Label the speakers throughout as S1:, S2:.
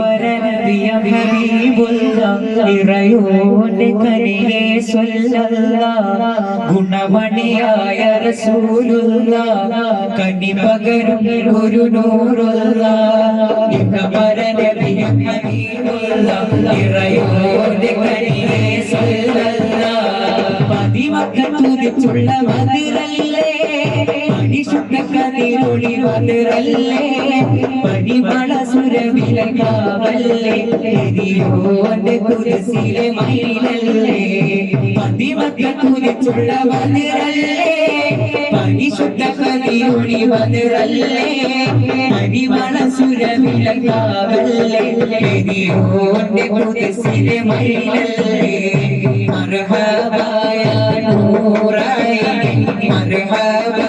S1: പരനബിയ ഹബീബുള്ള ഇറയോന്റെ കനിയെ സ്വല്ലല്ലാഹ് ഗുണമണിയായ റസൂലുള്ള കനി പകരും ഒരു നൂറുള്ള പരനബിയ ഹബീബുള്ള ഇറയോന്റെ കനിയെ സ്വല്ലല്ലാഹ് പതിമക്കത്തുതിച്ചുള്ള മതിരല്ലേ പരിശുദ്ധ കതിരൊളി മതിരല്ലേ പരിമള സുരവിലകാവല്ലേ എരിയോന്റെ കുരിശിലെ മയിലല്ലേ പതിമക്കത്തുതിച്ചുള്ള മതിരല്ലേ പരിശുദ്ധ കതിരൊളി മതിരല്ലേ പരിമള സുരവിലകാവല്ലേ എരിയോന്റെ കുരിശിലെ മയിലല്ലേ മർഹബായ നൂറൈനി മർഹബാ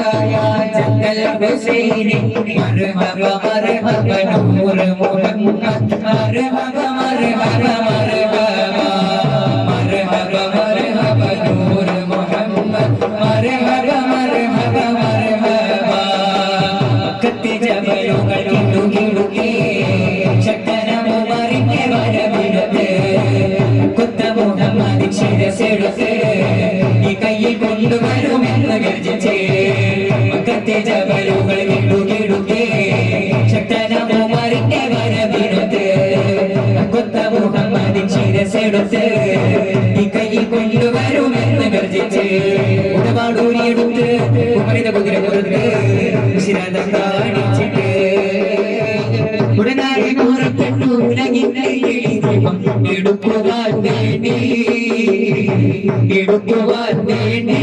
S1: ജന്നൽ ഹുസൈനി മർഹബ മർഹബ നൂർ മുഹമ്മദ് മർഹബ മർഹബ മർഹബ മർഹബ മർഹബ നൂർ മുഹമ്മദ് മർഹബ മർഹബ മർഹബ കത്തി ജബലുകൾ കിടുകിടുകി ശക്തനമു മറിഞ്ഞ വരവിടുത്ത് കുത്ത മുഹമ്മദ് ശിരസെടുത്ത് ഈ കയ്യിൽ കൊണ്ടുവരുമെന്ന് ഗർജിച്ചേ മക്കത്തെ ജബലുകൾ കിടുകിടുകി ശക്തനമു മറിഞ്ഞ വരവിടുത്ത് കുത്ത മുഹമ്മദ് ശിരസെടുത്ത് ഈ കയ്യിൽ കൊണ്ടുവരുമെന്ന് ഗർജിച്ചേ ഉടവാടൂരിയെടുത്ത് കുമരിത കുതിര പുറത്ത് ശിരദം കാണിച്ചിട്ട് ഉടനായി പുറപ്പെട്ടു ഉലകിന്റെ എടുക്കുവാൻ വേണ്ടി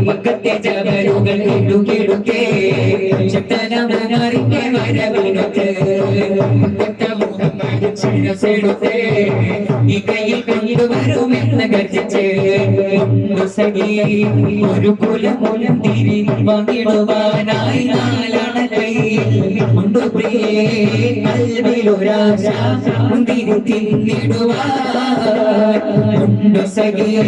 S1: മക്കത്തെ ജബലുകൾ കിടുകിടുക്കേ ശക്തനമറിഞ്ഞ വരവിടുത്ത് മുഹമ്മദ് ശിരസെടുത്ത് ഈ കയ്യിൽ കൊണ്ടുവരുമെന്ന് ഗർജിച്ച് ഒരു കുലമുലം തിരി പങ്കിടുവാനായി നാലണ കയ്യിൽ ഉണ്ട് പ്രിയേ കൽവിലൊരാശ മുന്തിരി തിന്നിടുവാനുണ്ട് സഖിയേ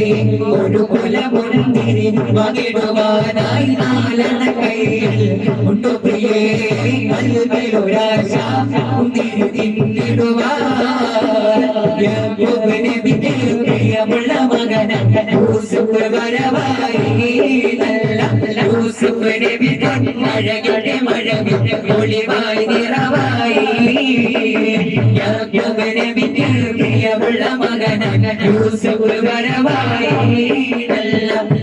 S1: ഒരു കുലമുലം തിരി പങ്കിടുവാനായി നാലണ കയ്യിൽ ഉണ്ട് പ്രിയേ കൽവിലൊരാശ മുന്തിരി തിന്നിടുവാൻ പ്രിയമുള്ള മകന യൂസുഫ് വരവായി യൂസുഫ് നബി മഴയുടെ മഴവിന്റെ ഒളിവായി നിറവായി യാക്കൂബ് നബിക്ക് പ്രിയമുള്ള മകന യൂസുഫ് വരവായി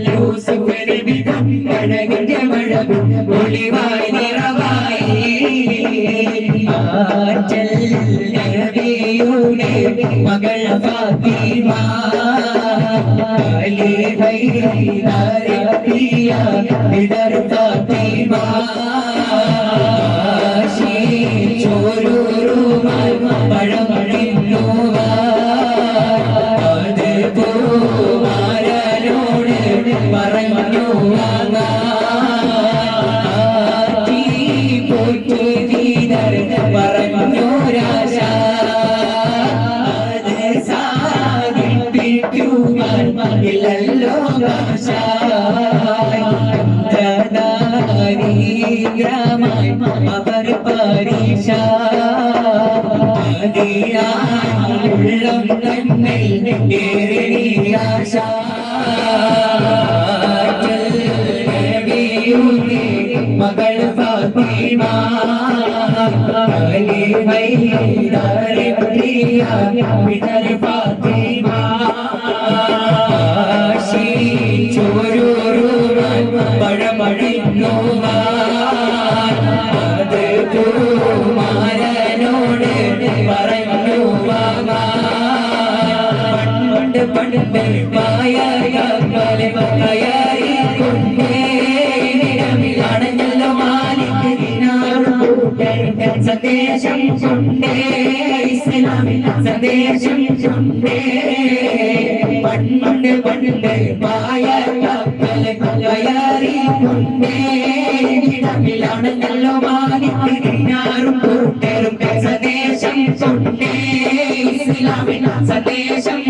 S1: യൂസുഫ് നബി മഴയുടെ മഴവിന്റെ ഒളിവായി നിറവായി ആറ്റൽ നബിയുടെ മകൾ ഫാത്തിമ അലി ഹൈദരിയ ഇദർ ഫാത്തിമ ആശി ചോരൂരുമായി പഴം തിന്നുക അത് പൂമാരനോട് പറഞ്ഞു ആറ്റി പോറ്റു ദീദർ പറഞ്ഞു രാജ ഇല്ലല്ലോ ഗ്രാമായി അവർ പരീക്ഷ ഉള്ളം തന്നെ ആശ മകൾ ഫാത്തിമ അലി ഹൈദരിയ ഇദർ ഫാത്തിമ ആശി ചോരൂരുമായി പഴമഴിഞ്ഞുക അത് പൂമാരനോട് പറഞ്ഞു പണ്ട് പണ്ട് പായലെ കയറിക്കൊണ്ടേ അണഞ്ഞല്ലോ മാലിക്കിനാറും സന്ദേശം കൊണ്ടേ ഇസ്ലാമിൽ സന്ദേശം കൊണ്ടേ പണ്ട് പണ്ട് പായലെ കയറിക്കൊണ്ടേ ഇടമിലാണല്ലോ മാലിക്കിനാറും കൂട്ടരും സന്ദേശം കൊണ്ടേ ഇസ്ലാമിൽ സന്ദേശം